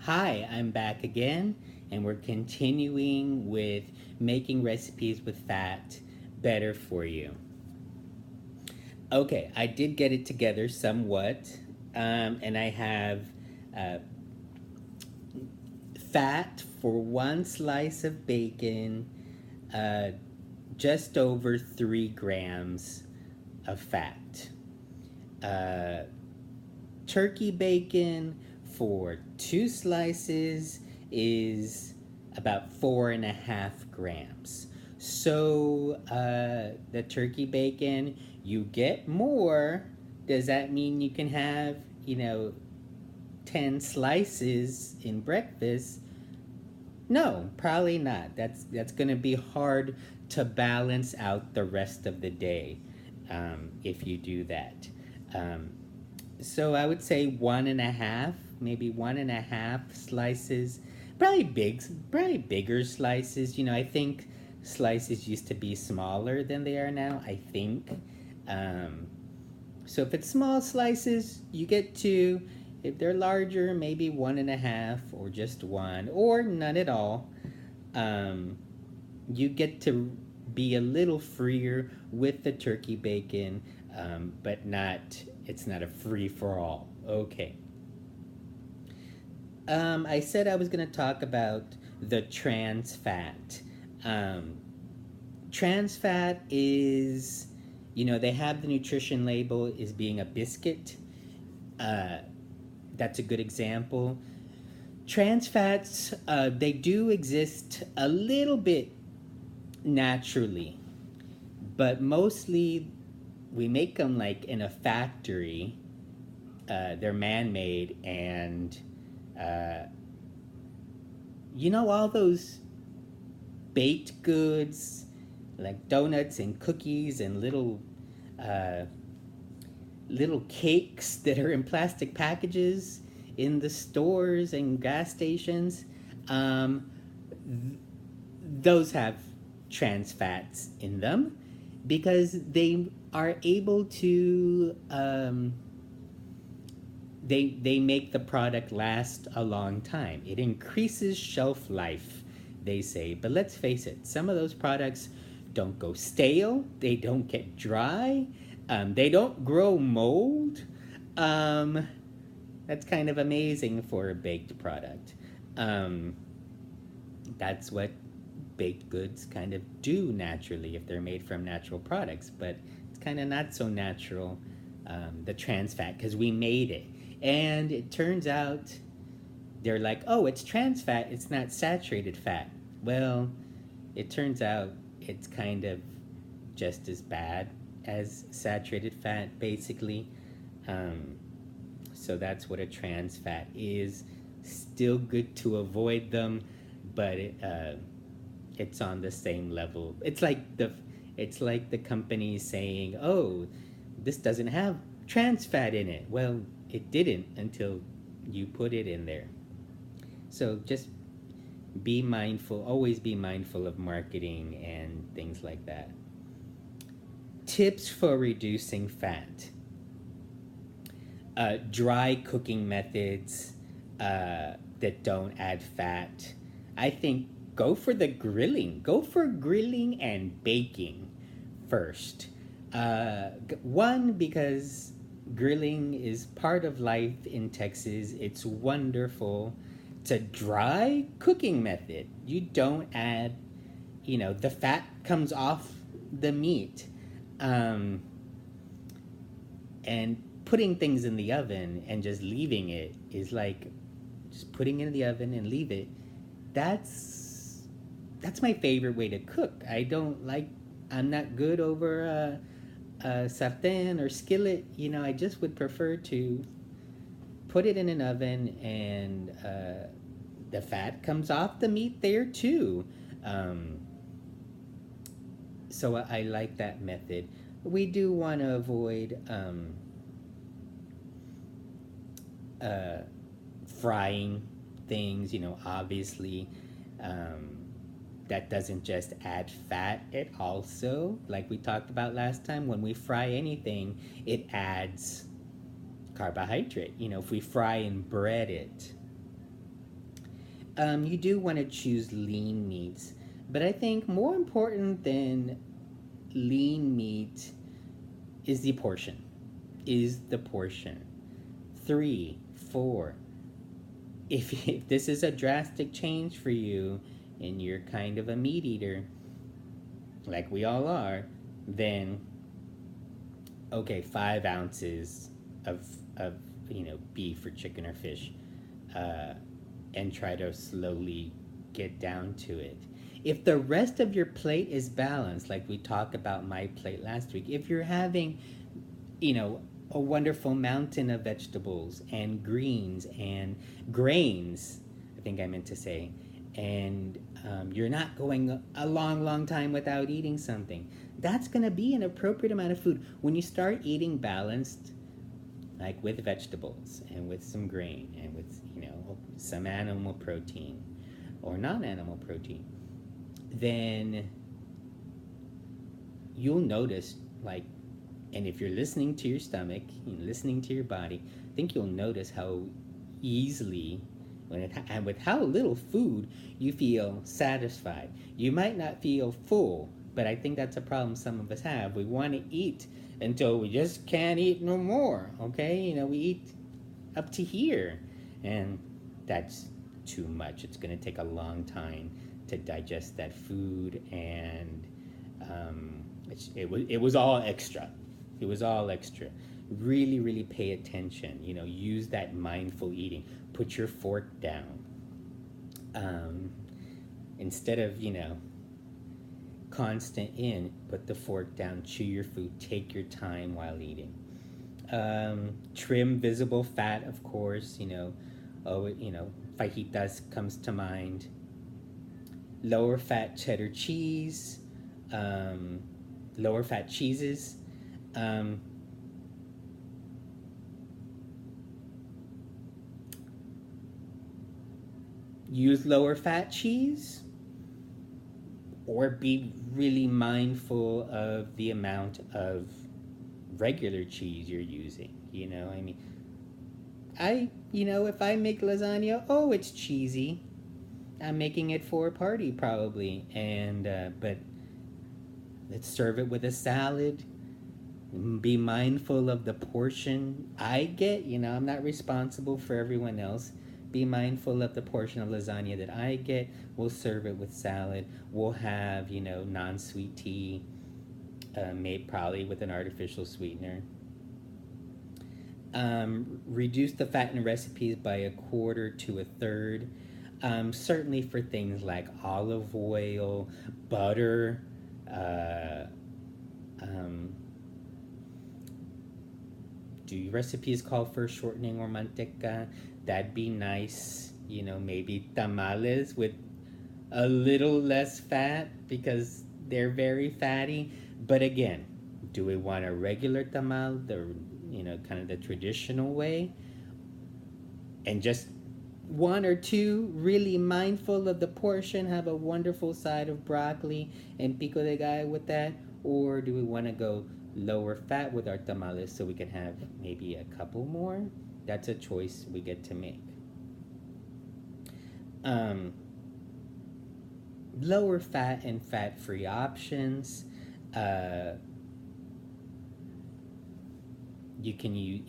Hi, I'm back again, and we're continuing with making recipes with fat better for you. Okay, I did get it together somewhat, and I have uh, fat for one slice of bacon, uh, just over 3 grams of fat. Uh, Turkey bacon for 2 slices is about 4.5 grams. So the turkey bacon, you get more. Does that mean you can have, 10 slices in breakfast? No, probably not. That's going to be hard to balance out the rest of the day if you do that. Um, so I would say one and a half, maybe 1.5 slices. Probably bigger slices. I think slices used to be smaller than they are now. I think. Um, so if it's small slices, you get two. If they're larger, maybe 1.5 or just one or none at all. Um, you get to be a little freer with the turkey bacon, but not. It's not a free for all. Okay. I said I was going to talk about the trans fat. Um, Trans fat is, they have the nutrition label as being a biscuit. Uh, that's a good example. Trans fats, they do exist a little bit naturally, but mostly we make them like in a factory. They're man-made, and uh, all those baked goods like donuts and cookies and uh, little cakes that are in plastic packages in the stores and gas stations. Um, th- those have trans fats in them because they are able to they make the product last a long time. It increases shelf life, they say. But let's face it, some of those products don't go stale, they don't get dry, they don't grow mold. Um, that's kind of amazing for a baked product. Um, that's what baked goods kind of do naturally if they're made from natural products, but it's kind of not so natural, the trans fat, because we made it. And it turns out they're like, oh, it's trans fat, it's not saturated fat. Well, it turns out it's kind of just as bad as saturated fat, basically. Um, so that's what a trans fat is. Still good to avoid them, but it's on the same level. It's like the company saying, "Oh, this doesn't have trans fat in it." Well, it didn't until you put it in there. So just be mindful. Always be mindful of marketing and things like that. Tips for reducing fat: dry cooking methods that don't add fat. I think go for the grilling. Go for grilling and baking first. One, because grilling is part of life in Texas. It's wonderful. It's a dry cooking method. You don't add, the fat comes off the meat. Um, and putting things in the oven and just leaving it is like just putting it in the oven and leave it. That's that's my favorite way to cook. I'm not good over a sartén or skillet. I just would prefer to put it in an oven, and the fat comes off the meat there too. um, so I like that method. We do want to avoid uh, frying things, obviously. Um, that doesn't just add fat, it also, like we talked about last time, when we fry anything, it adds carbohydrate. If we fry and bread it, You do want to choose lean meats, but I think more important than lean meat is the portion. Is the portion. Three, four. If this is a drastic change for you and you're kind of a meat eater, like we all are, then okay, 5 ounces of beef or chicken or fish, uh, and try to slowly get down to it. If the rest of your plate is balanced, like we talked about my plate last week, if you're having, you know, a wonderful mountain of vegetables and greens and grains, I think I meant to say, and you're not going a long, long time without eating something, that's going to be an appropriate amount of food. When you start eating balanced, like with vegetables and with some grain and with, some animal protein or non-animal protein, then you'll notice, like, and if you're listening to your stomach, listening to your body, I think you'll notice how easily, and with how little food, you feel satisfied. You might not feel full, but I think that's a problem some of us have. We want to eat until we just can't eat no more, okay? We eat up to here, and that's too much. It's going to take a long time to digest that food, and it was all extra. It was all extra. Really, really pay attention. Use that mindful eating. Put your fork down. Instead of, constant in, put the fork down, chew your food, take your time while eating. Trim visible fat, of course. Fajitas comes to mind. Lower fat cheddar cheese, lower fat cheeses. Use lower fat cheese, or be really mindful of the amount of regular cheese you're using. If I make lasagna, oh, it's cheesy. I'm making it for a party probably, and but let's serve it with a salad. Be mindful of the portion I get. I'm not responsible for everyone else. Be mindful of the portion of lasagna that I get. We'll serve it with salad. We'll have, non-sweet tea, made probably with an artificial sweetener. Reduce the fat in recipes by 1/4 to 1/3. Certainly for things like olive oil, butter, do recipes call for shortening or manteca? That'd be nice. Maybe tamales with a little less fat because they're very fatty. But again, do we want a regular tamal, kind of the traditional way? And just one or two, really mindful of the portion, have a wonderful side of broccoli and pico de gallo with that? Or do we want to go lower fat with our tamales so we can have maybe a couple more? That's a choice we get to make. Lower fat and fat-free options. You can use,